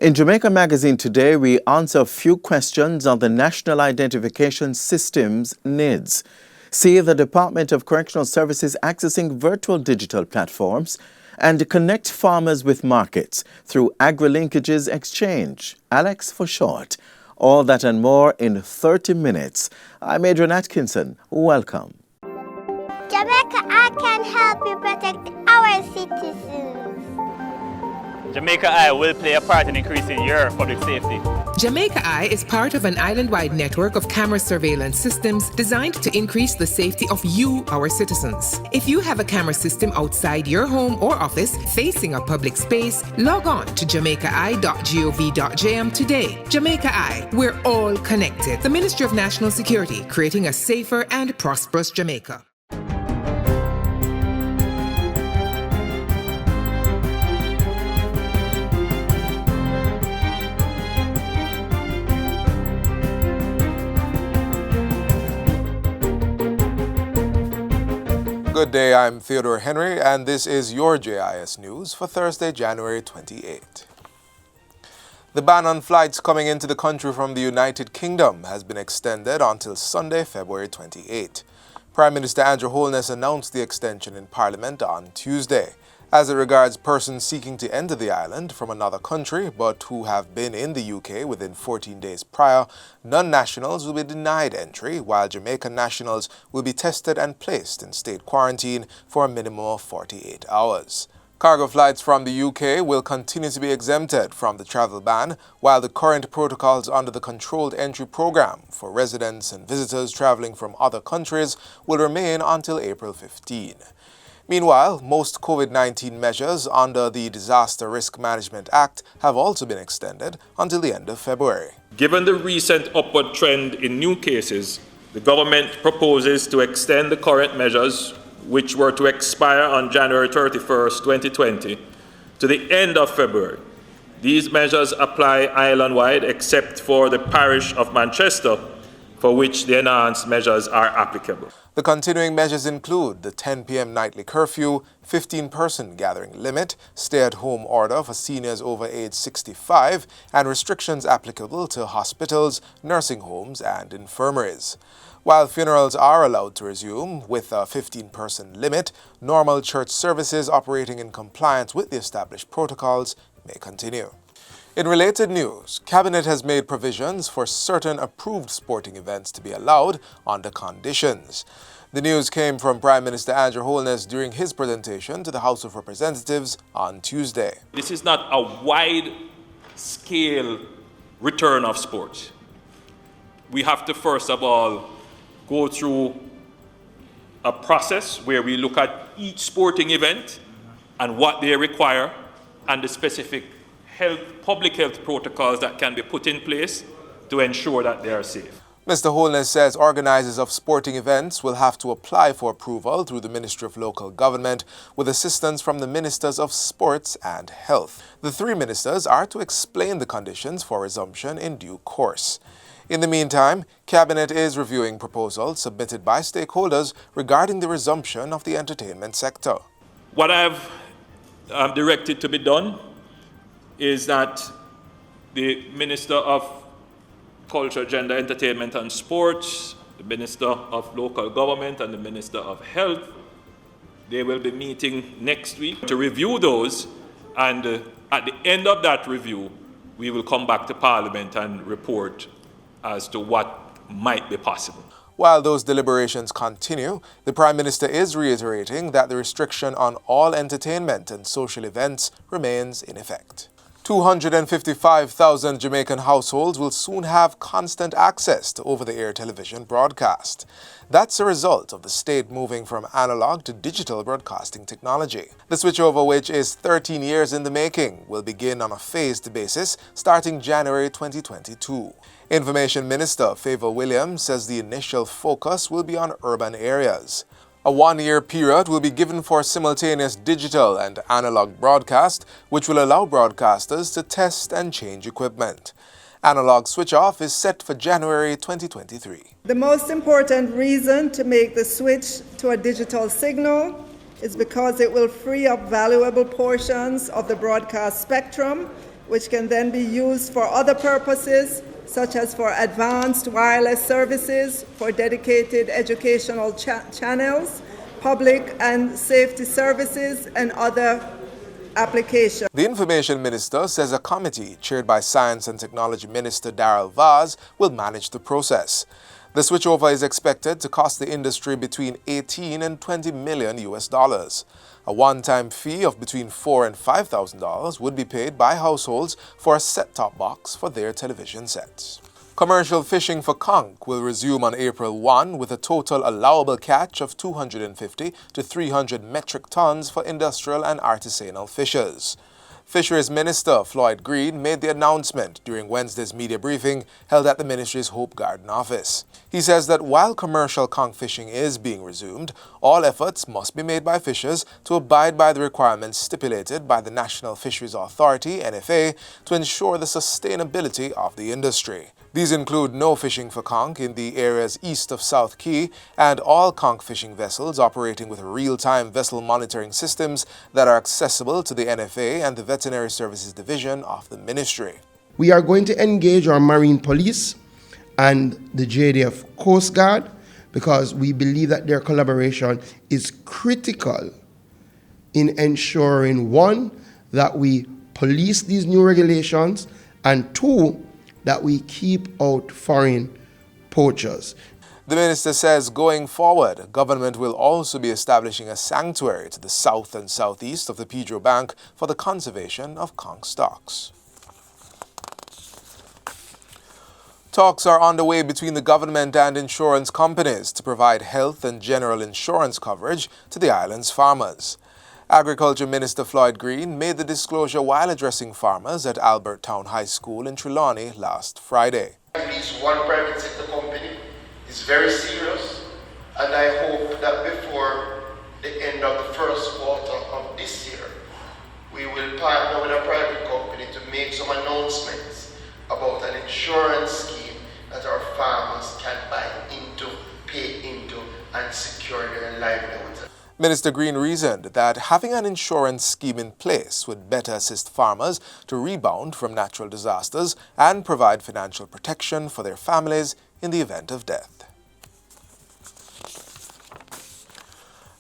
In Jamaica Magazine today, we answer a few questions on the National Identification Systems, NIDS. See the Department of Correctional Services accessing virtual digital platforms and connect farmers with markets through Agri-linkages exchange. Alex for short. All that and more in 30 minutes. I'm Adrian Atkinson. Welcome. Jamaica, I can help you protect our citizens. Jamaica Eye will play a part in increasing your public safety. Jamaica Eye is part of an island-wide network of camera surveillance systems designed to increase the safety of you, our citizens. If you have a camera system outside your home or office facing a public space, log on to jamaicaeye.gov.jm today. Jamaica Eye, we're all connected. The Ministry of National Security, creating a safer and prosperous Jamaica. Good day, I'm Theodore Henry, and this is your JIS News for Thursday, January 28. The ban on flights coming into the country from the United Kingdom has been extended until Sunday, February 28. Prime Minister Andrew Holness announced the extension in Parliament on Tuesday. As it regards persons seeking to enter the island from another country but who have been in the UK within 14 days prior, non-nationals will be denied entry, while Jamaican nationals will be tested and placed in state quarantine for a minimum of 48 hours. Cargo flights from the UK will continue to be exempted from the travel ban, while the current protocols under the Controlled Entry Program for residents and visitors traveling from other countries will remain until April 15. Meanwhile, most COVID-19 measures under the Disaster Risk Management Act have also been extended until the end of February. Given the recent upward trend in new cases, the government proposes to extend the current measures, which were to expire on January 31st, 2020, to the end of February. These measures apply island-wide except for the parish of Manchester, for which the enhanced measures are applicable. The continuing measures include the 10 p.m. nightly curfew, 15-person gathering limit, stay-at-home order for seniors over age 65, and restrictions applicable to hospitals, nursing homes, and infirmaries. While funerals are allowed to resume with a 15-person limit, normal church services operating in compliance with the established protocols may continue. In related news, Cabinet has made provisions for certain approved sporting events to be allowed under conditions. The news came from Prime Minister Andrew Holness during his presentation to the House of Representatives on Tuesday. This is not a wide-scale return of sport. We have to first of all go through a process where we look at each sporting event and what they require and the specific public health protocols that can be put in place to ensure that they are safe. Mr. Holness says organizers of sporting events will have to apply for approval through the Ministry of Local Government with assistance from the Ministers of Sports and Health. The three ministers are to explain the conditions for resumption in due course. In the meantime, Cabinet is reviewing proposals submitted by stakeholders regarding the resumption of the entertainment sector. What I've directed to be done is that the Minister of Culture, Gender, Entertainment and Sports, the Minister of Local Government and the Minister of Health, they will be meeting next week to review those, and at the end of that review, we will come back to Parliament and report as to what might be possible. While those deliberations continue, the Prime Minister is reiterating that the restriction on all entertainment and social events remains in effect. 255,000 Jamaican households will soon have constant access to over-the-air television broadcast. That's a result of the state moving from analog to digital broadcasting technology. The switchover, which is 13 years in the making, will begin on a phased basis starting January 2022. Information Minister Favour Williams says the initial focus will be on urban areas. A one-year period will be given for simultaneous digital and analog broadcast, which will allow broadcasters to test and change equipment. Analog switch-off is set for January 2023. The most important reason to make the switch to a digital signal is because it will free up valuable portions of the broadcast spectrum which can then be used for other purposes, such as for advanced wireless services, for dedicated educational channels, public and safety services, and other applications. The Information Minister says a committee chaired by Science and Technology Minister Darrell Vaz will manage the process. The switchover is expected to cost the industry between 18 and 20 million US dollars. A one-time fee of between $4,000 and $5,000 would be paid by households for a set-top box for their television sets. Commercial fishing for conch will resume on April 1 with a total allowable catch of 250 to 300 metric tons for industrial and artisanal fishers. Fisheries Minister Floyd Green made the announcement during Wednesday's media briefing held at the ministry's Hope Garden office. He says that while commercial conch fishing is being resumed, all efforts must be made by fishers to abide by the requirements stipulated by the National Fisheries Authority, NFA, to ensure the sustainability of the industry. These include no fishing for conch in the areas east of South Key and all conch fishing vessels operating with real-time vessel monitoring systems that are accessible to the NFA and the Veterinary Services Division of the ministry. We are going to engage our Marine Police and the JDF Coast Guard because we believe that their collaboration is critical in ensuring, one, that we police these new regulations, and two, that we keep out foreign poachers. The minister says going forward, government will also be establishing a sanctuary to the south and southeast of the Pedro Bank for the conservation of conch stocks. Talks are underway between the government and insurance companies to provide health and general insurance coverage to the island's farmers. Agriculture Minister Floyd Green made the disclosure while addressing farmers at Albert Town High School in Trelawney last Friday. At least one private sector company is very serious, and I hope that before the end of the first quarter of this year, we will partner with a private company to make some announcements about an insurance scheme that our farmers can buy into, pay into, and secure their livelihoods. Minister Green reasoned that having an insurance scheme in place would better assist farmers to rebound from natural disasters and provide financial protection for their families in the event of death.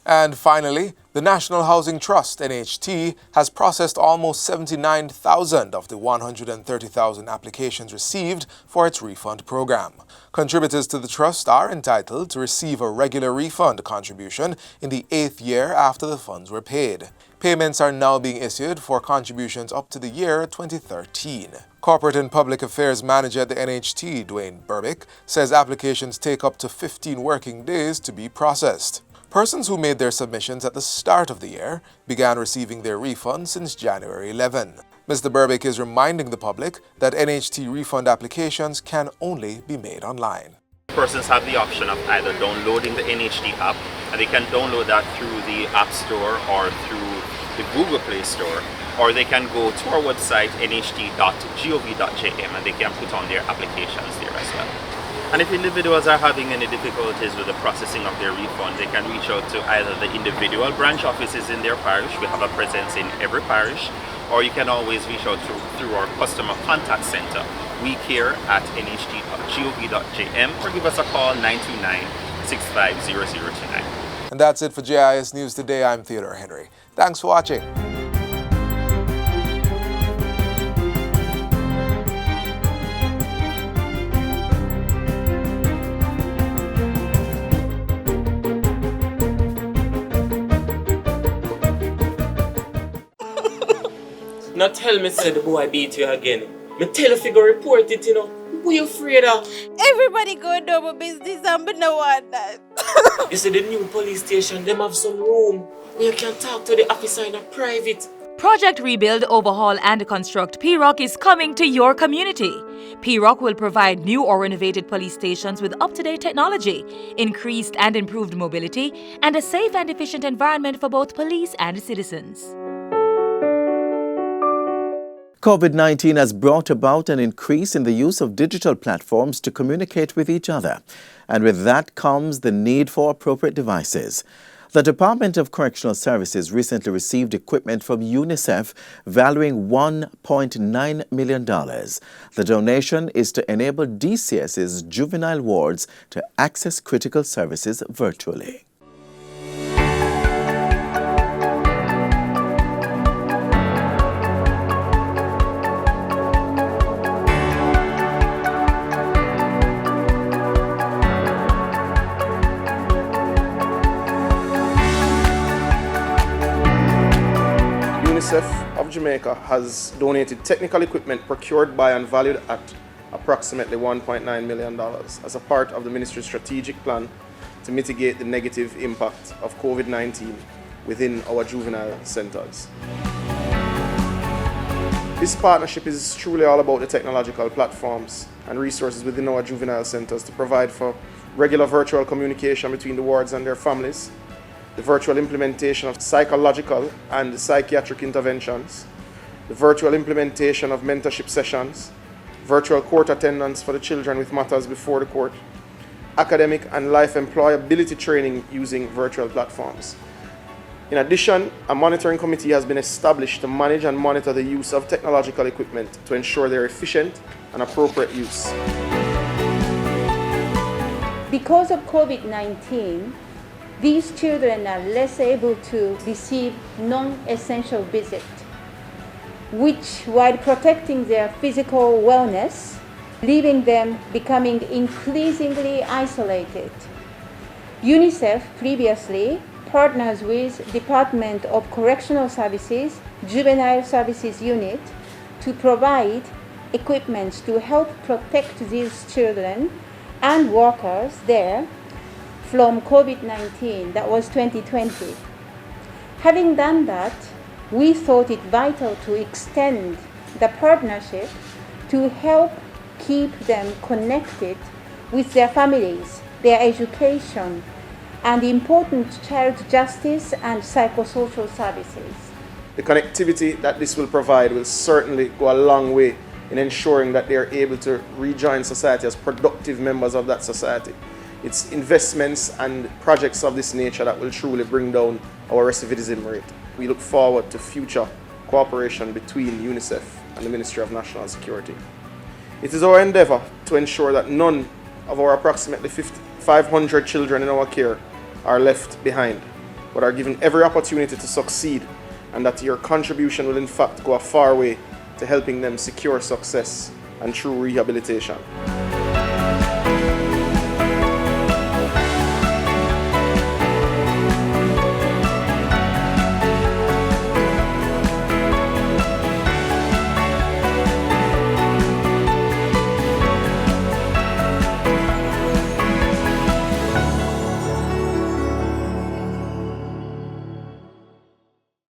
And finally, the National Housing Trust, NHT, has processed almost 79,000 of the 130,000 applications received for its refund program. Contributors to the trust are entitled to receive a regular refund contribution in the 8th year after the funds were paid. Payments are now being issued for contributions up to the year 2013. Corporate and Public Affairs Manager at the NHT, Dwayne Burbick, says applications take up to 15 working days to be processed. Persons who made their submissions at the start of the year began receiving their refunds since January 11. Mr. Burbick is reminding the public that NHT refund applications can only be made online. Persons have the option of either downloading the NHT app, and they can download that through the App Store or through the Google Play Store, or they can go to our website nht.gov.jm and they can put on their applications there as well. And if individuals are having any difficulties with the processing of their refund, they can reach out to either the individual branch offices in their parish. We have a presence in every parish, or you can always reach out through our customer contact center, wecare@nht.gov.jm, or give us a call 929-650029. And that's it for JIS News Today. I'm Theodore Henry. Thanks for watching. Now tell me, say the boy beat you again. Me tell you figure report it, you know. What you afraid of? Everybody go do my business and me no want that. You see the new police station, them have some room where you can talk to the officer in a private. Project Rebuild, Overhaul and Construct PROC is coming to your community. PROC will provide new or renovated police stations with up-to-date technology, increased and improved mobility, and a safe and efficient environment for both police and citizens. COVID-19 has brought about an increase in the use of digital platforms to communicate with each other. And with that comes the need for appropriate devices. The Department of Correctional Services recently received equipment from UNICEF valuing $1.9 million. The donation is to enable DCS's juvenile wards to access critical services virtually. UNICEF of Jamaica has donated technical equipment procured by and valued at approximately $1.9 million as a part of the ministry's strategic plan to mitigate the negative impact of COVID-19 within our juvenile centers. This partnership is truly all about the technological platforms and resources within our juvenile centers to provide for regular virtual communication between the wards and their families, the virtual implementation of psychological and psychiatric interventions, the virtual implementation of mentorship sessions, virtual court attendance for the children with matters before the court, academic and life employability training using virtual platforms. In addition, a monitoring committee has been established to manage and monitor the use of technological equipment to ensure their efficient and appropriate use. Because of COVID-19, these children are less able to receive non-essential visits, which, while protecting their physical wellness, leaving them becoming increasingly isolated. UNICEF previously partners with Department of Correctional Services, Juvenile Services Unit to provide equipment to help protect these children and workers there from COVID-19, that was 2020. Having done that, we thought it vital to extend the partnership to help keep them connected with their families, their education, and important child justice and psychosocial services. The connectivity that this will provide will certainly go a long way in ensuring that they are able to rejoin society as productive members of that society. It's investments and projects of this nature that will truly bring down our recidivism rate. We look forward to future cooperation between UNICEF and the Ministry of National Security. It is our endeavor to ensure that none of our approximately 500 children in our care are left behind, but are given every opportunity to succeed, and that your contribution will in fact go a far way to helping them secure success and true rehabilitation.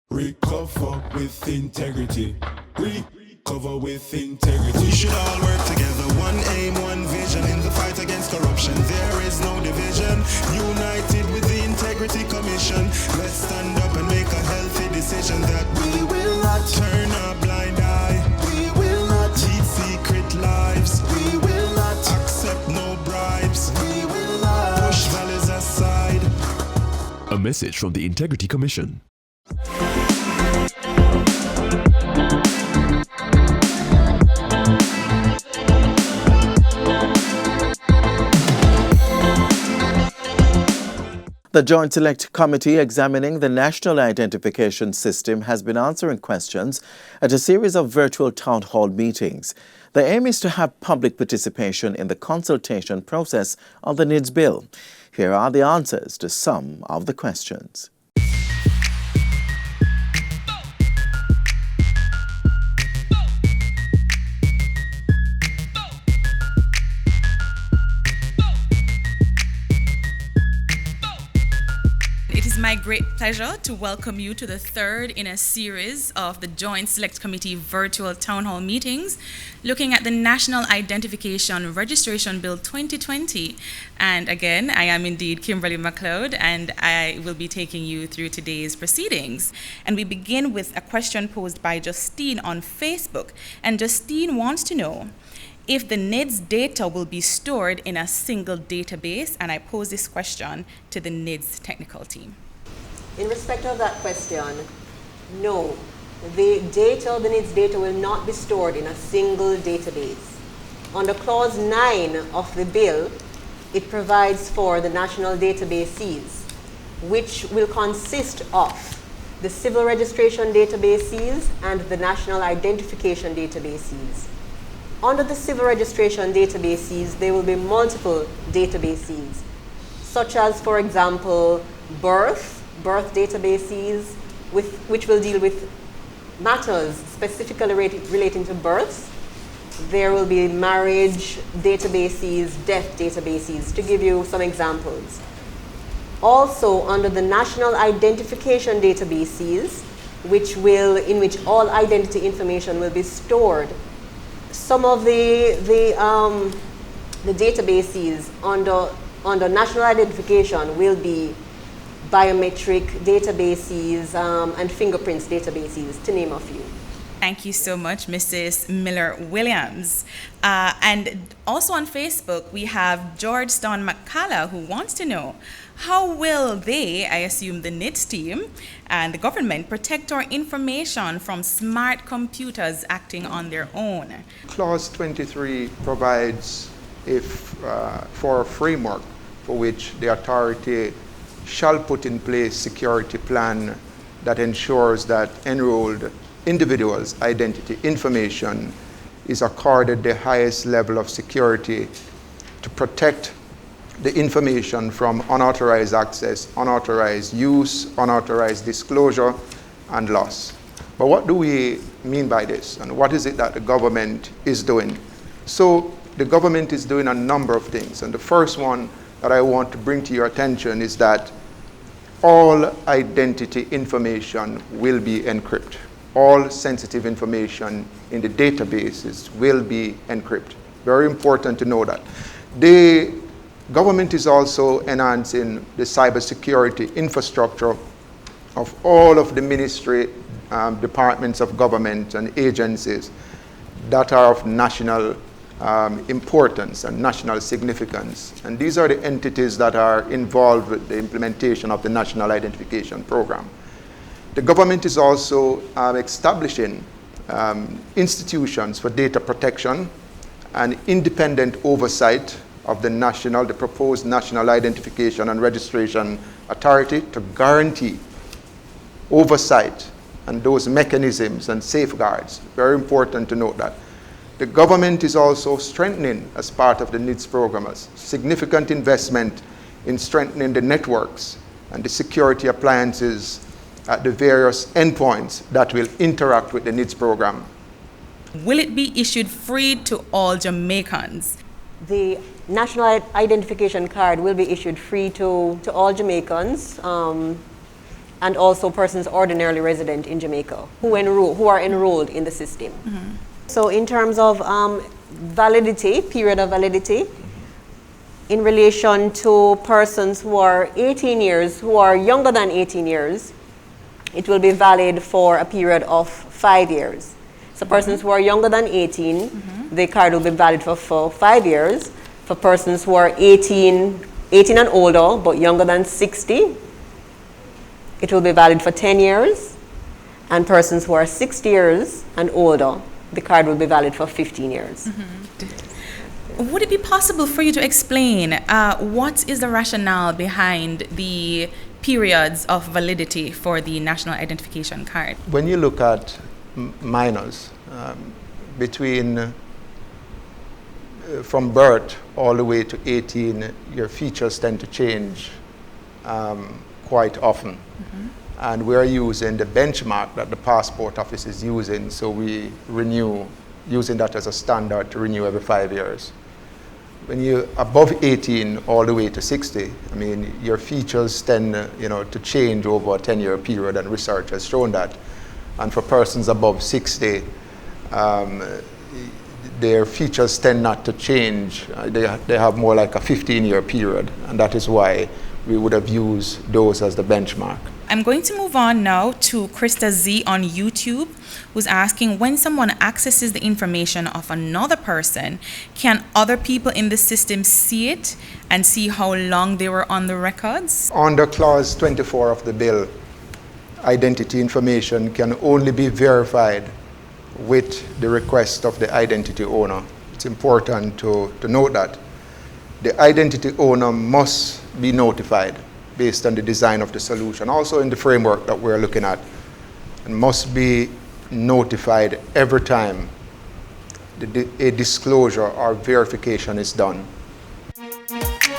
Recover with integrity. Recover with integrity. We should all work together. One aim, one vision. In the fight against corruption, there is no division. United with the Integrity Commission. Let's stand up and make a healthy decision that we will not turn a blind eye. We will not lead secret lives. We will not accept no bribes. We will not push values aside. A message from the Integrity Commission. The Joint Select Committee examining the National Identification System has been answering questions at a series of virtual town hall meetings. The aim is to have public participation in the consultation process on the NIDS bill. Here are the answers to some of the questions. It is my great pleasure to welcome you to the third in a series of the Joint Select Committee virtual town hall meetings looking at the National Identification Registration Bill 2020. And again, I am indeed Kimberly McLeod, and I will be taking you through today's proceedings. And we begin with a question posed by Justine on Facebook. And Justine wants to know if the NIDS data will be stored in a single database, and I pose this question to the NIDS technical team. In respect of that question, no. The data, the NIDS data, will not be stored in a single database. Under Clause 9 of the bill, it provides for the national databases, which will consist of the civil registration databases and the national identification databases. Under the civil registration databases, there will be multiple databases, such as, for example, birth databases, which will deal with matters specifically relating to births. There will be marriage databases, death databases, to give you some examples. Also, under the national identification databases, in which all identity information will be stored. Some of the databases under national identification will be biometric databases and fingerprints databases, to name a few. Thank you so much, Mrs. Miller-Williams. And also on Facebook, we have George Stone McCalla, who wants to know, how will they, I assume the NIDS team and the government, protect our information from smart computers acting on their own? Clause 23 provides for a framework for which the authority shall put in place security plan that ensures that enrolled individuals' identity information is accorded the highest level of security to protect the information from unauthorized access, unauthorized use, unauthorized disclosure, and loss. But what do we mean by this, and what is it that the government is doing? So the government is doing a number of things, and the first one that I want to bring to your attention is that all identity information will be encrypted. All sensitive information in the databases will be encrypted. Very important to know that. The government is also enhancing the cybersecurity infrastructure of all of the ministry, departments of government and agencies that are of national importance and national significance. And these are the entities that are involved with the implementation of the National Identification Program. The government is also establishing institutions for data protection and independent oversight of the proposed National Identification and Registration Authority to guarantee oversight and those mechanisms and safeguards. Very important to note that. The government is also strengthening, as part of the NIDS program, a significant investment in strengthening the networks and the security appliances at the various endpoints that will interact with the NIDS program. Will it be issued free to all Jamaicans? The National Identification Card will be issued free to all Jamaicans and also persons ordinarily resident in Jamaica who are enrolled in the system. Mm-hmm. So in terms of validity, period of validity, in relation to persons who are 18 years, who are younger than 18 years, it will be valid for a period of 5 years. So persons who are younger than 18, the card will be valid for 5 years. For persons who are 18 and older, but younger than 60, it will be valid for 10 years. And persons who are 60 years and older, the card will be valid for 15 years. Mm-hmm. Would it be possible for you to explain what is the rationale behind the periods of validity for the National Identification Card? When you look at minors, from birth all the way to 18, your features tend to change quite often. Mm-hmm. And we're using the benchmark that the passport office is using, so we renew, using that as a standard to renew every 5 years. When you're above 18 all the way to 60, I mean, your features tend to change over a 10-year period, and research has shown that. And for persons above 60, their features tend not to change. They have more like a 15-year period, and that is why we would have used those as the benchmark. I'm going to move on now to Krista Z on YouTube, who's asking, when someone accesses the information of another person, can other people in the system see it and see how long they were on the records? Under Clause 24 of the bill, identity information can only be verified with the request of the identity owner. It's important to note that. The identity owner must be notified based on the design of the solution, also in the framework that we're looking at, and must be notified every time a disclosure or verification is done.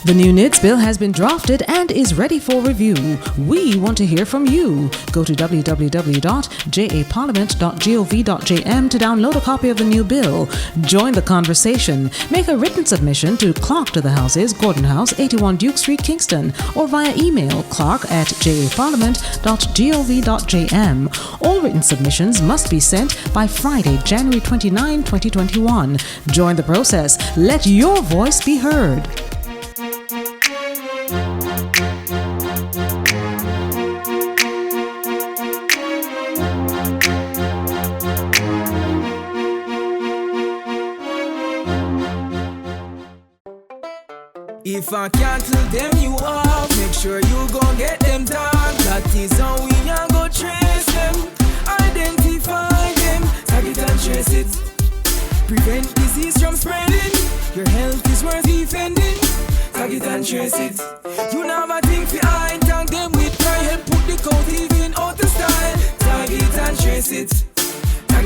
The new NIDS bill has been drafted and is ready for review. We want to hear from you. Go to www.japarliament.gov.jm to download a copy of the new bill. Join the conversation. Make a written submission to Clerk to the Houses, Gordon House, 81 Duke Street, Kingston, or via email clark@japarliament.gov.jm. All written submissions must be sent by Friday, January 29, 2021. Join the process. Let your voice be heard. If I cancel them you off, make sure you gon' get them done. That is how we are go trace them, identify them, tag it and trace it. Prevent disease from spreading, your health is worth defending. Tag it and trace it. You never think fi hide, tag them with pride. Put the coat even out of style. Tag it and trace it. A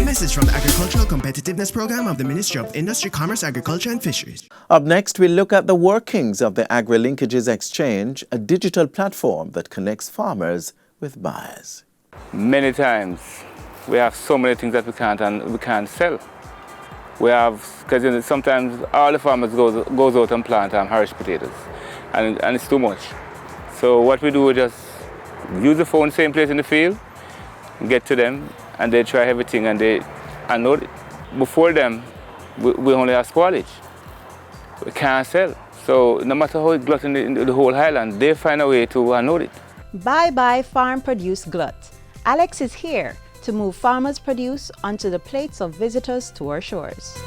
message from the Agricultural Competitiveness Program of the Ministry of Industry, Commerce, Agriculture and Fisheries. Up next, we'll look at the workings of the Agri-linkages exchange, a digital platform that connects farmers with buyers. Many times, we have so many things that we can't sell. We have, because sometimes all the farmers goes out and plant Irish potatoes, and it's too much. So what we do is just use the phone, same place in the field, get to them, and they try everything, and know before them, we only have spoilage. We can't sell. So no matter how it glut in the whole highland, they find a way to unload it. Bye-bye farm produce glut. Alex is here to move farmers' produce onto the plates of visitors to our shores.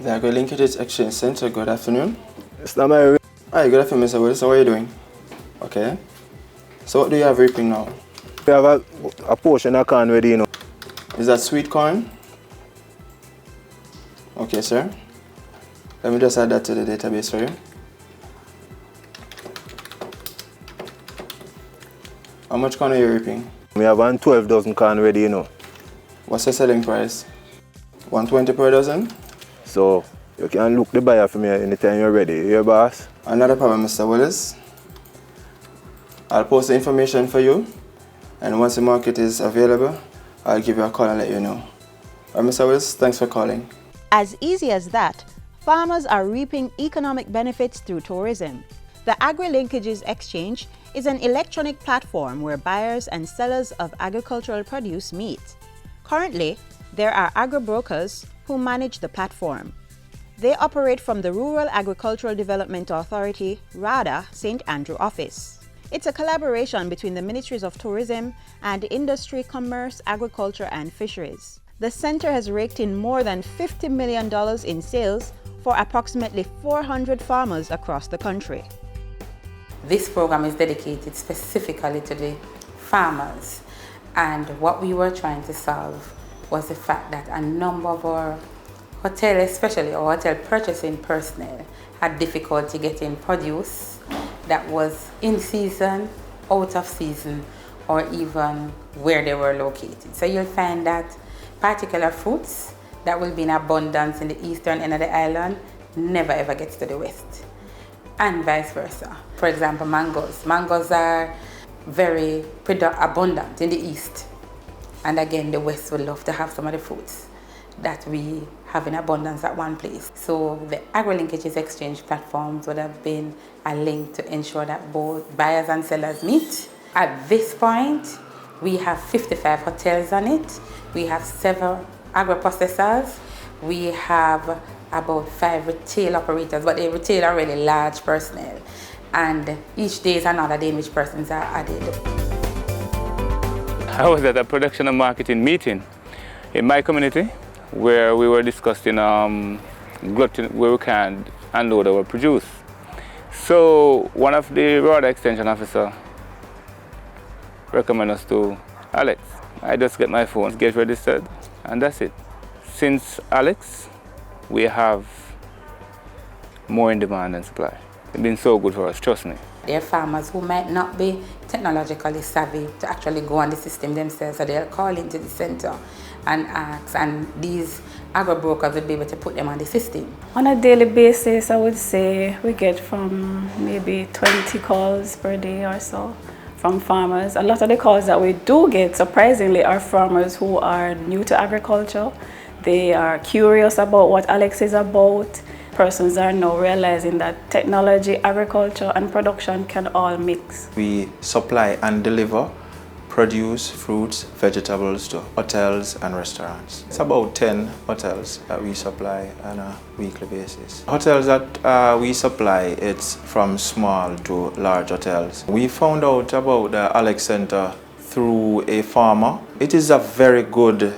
The Agri-linkages Exchange Center, good afternoon. Hi, good afternoon, Mr. Willis. How are you doing? Okay. So what do you have reaping now? We have a portion of corn ready, you know. Is that sweet corn? Okay, sir. Let me just add that to the database for you. How much corn are you reaping? We have 12 dozen corn ready, you know. What's the selling price? 120 per dozen? So you can look the buyer for me anytime you're ready. You hear, boss? Another problem, Mr. Willis. I'll post the information for you, and once the market is available, I'll give you a call and let you know. All right, Mr. Willis, thanks for calling. As easy as that, farmers are reaping economic benefits through tourism. The Agri-linkages Exchange is an electronic platform where buyers and sellers of agricultural produce meet. Currently, there are agri-brokers who manage the platform. They operate from the Rural Agricultural Development Authority, RADA, St. Andrew office. It's a collaboration between the Ministries of Tourism and Industry, Commerce, Agriculture and Fisheries. The center has raked in more than $50 million in sales for approximately 400 farmers across the country. This program is dedicated specifically to the farmers, and what we were trying to solve was the fact that a number of our hotel, especially our hotel purchasing personnel, had difficulty getting produce that was in season, out of season, or even where they were located. So you'll find that particular fruits that will be in abundance in the eastern end of the island never ever gets to the west, and vice versa. For example, mangoes. Mangoes are very abundant in the east. And again, the West would love to have some of the fruits that we have in abundance at one place. So the Agri-linkages Exchange platforms would have been a link to ensure that both buyers and sellers meet. At this point, we have 55 hotels on it. We have 7 agro-processors. We have about 5 retail operators, but the retail are really large personnel. and each day is another day in which persons are added. I was at a production and marketing meeting in my community where we were discussing gluten, where we can unload our produce. So one of the road extension officer recommended us to Alex. I just get my phone, get registered, and that's it. Since Alex, we have more in demand than supply. It's been so good for us, trust me. There are farmers who might not be technologically savvy to actually go on the system themselves, so they'll call into the center and ask, and these agro-brokers will be able to put them on the system. On a daily basis, I would say we get from maybe 20 calls per day or so from farmers. A lot of the calls that we do get, surprisingly, are farmers who are new to agriculture. They are curious about what Alex is about. Persons are now realizing that technology, agriculture, and production can all mix. We supply and deliver produce, fruits, vegetables to hotels and restaurants. It's about 10 hotels that we supply on a weekly basis. Hotels that we supply, it's from small to large hotels. We found out about the Alex Center through a farmer. It is a very good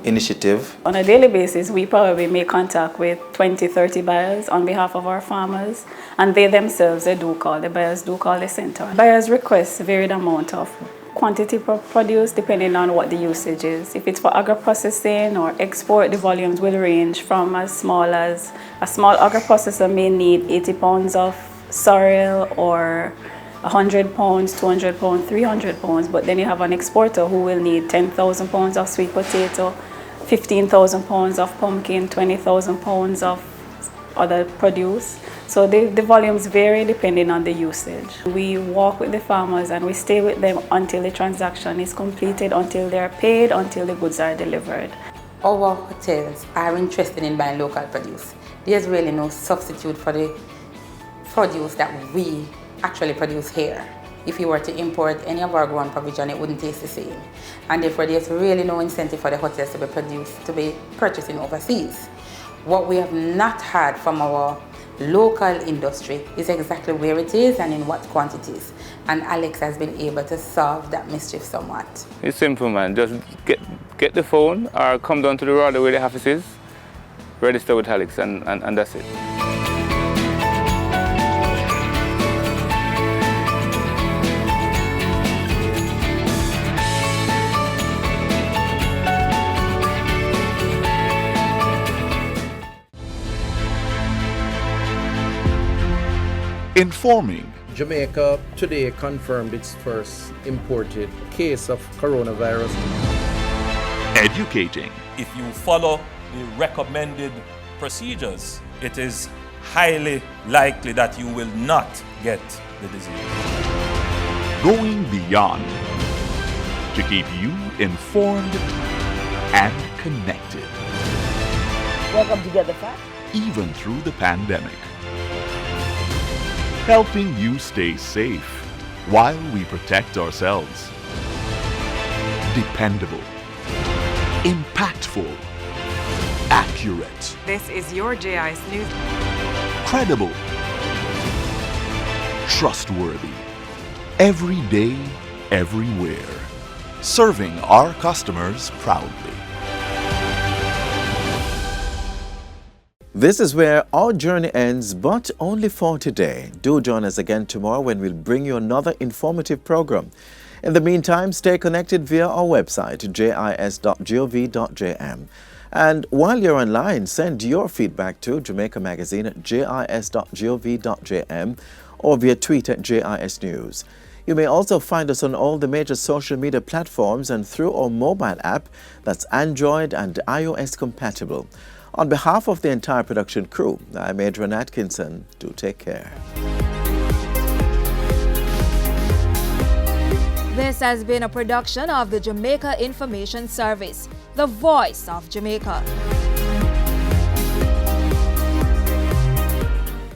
initiative. On a daily basis, we probably make contact with 20-30 buyers on behalf of our farmers, and they themselves, the buyers do call the center. Buyers request a varied amount of quantity produce depending on what the usage is. If it's for agro-processing or export, the volumes will range from as small as a small agro-processor may need 80 pounds of sorrel or 100 pounds, 200 pounds, 300 pounds, but then you have an exporter who will need 10,000 pounds of sweet potato, 15,000 pounds of pumpkin, 20,000 pounds of other produce. So the volumes vary depending on the usage. We walk with the farmers and we stay with them until the transaction is completed, until they're paid, until the goods are delivered. Our hotels are interested in buying local produce. There's really no substitute for the produce that we actually produce here. If you were to import any of our grown provision, it wouldn't taste the same. And therefore, there's really no incentive for the hotels to be purchasing overseas. What we have not had from our local industry is exactly where it is and in what quantities. And Alex has been able to solve that mischief somewhat. It's simple, man. Just get the phone or come down to the road where the office is, register with Alex, and that's it. Informing. Jamaica today confirmed its first imported case of coronavirus. Educating. If you follow the recommended procedures, it is highly likely that you will not get the disease. Going beyond to keep you informed and connected. Welcome to Get the Fact. Even through the pandemic. Helping you stay safe while we protect ourselves. Dependable. Impactful. Accurate. This is your JIS News. Credible. Trustworthy. Every day, everywhere. Serving our customers proudly. This is where our journey ends, but only for today. Do join us again tomorrow when we'll bring you another informative program. In the meantime, stay connected via our website, jis.gov.jm. And while you're online, send your feedback to Jamaica Magazine at jis.gov.jm or via tweet at JIS News. You may also find us on all the major social media platforms and through our mobile app that's Android and iOS compatible. On behalf of the entire production crew, I'm Adrian Atkinson. Do take care. This has been a production of the Jamaica Information Service, the voice of Jamaica.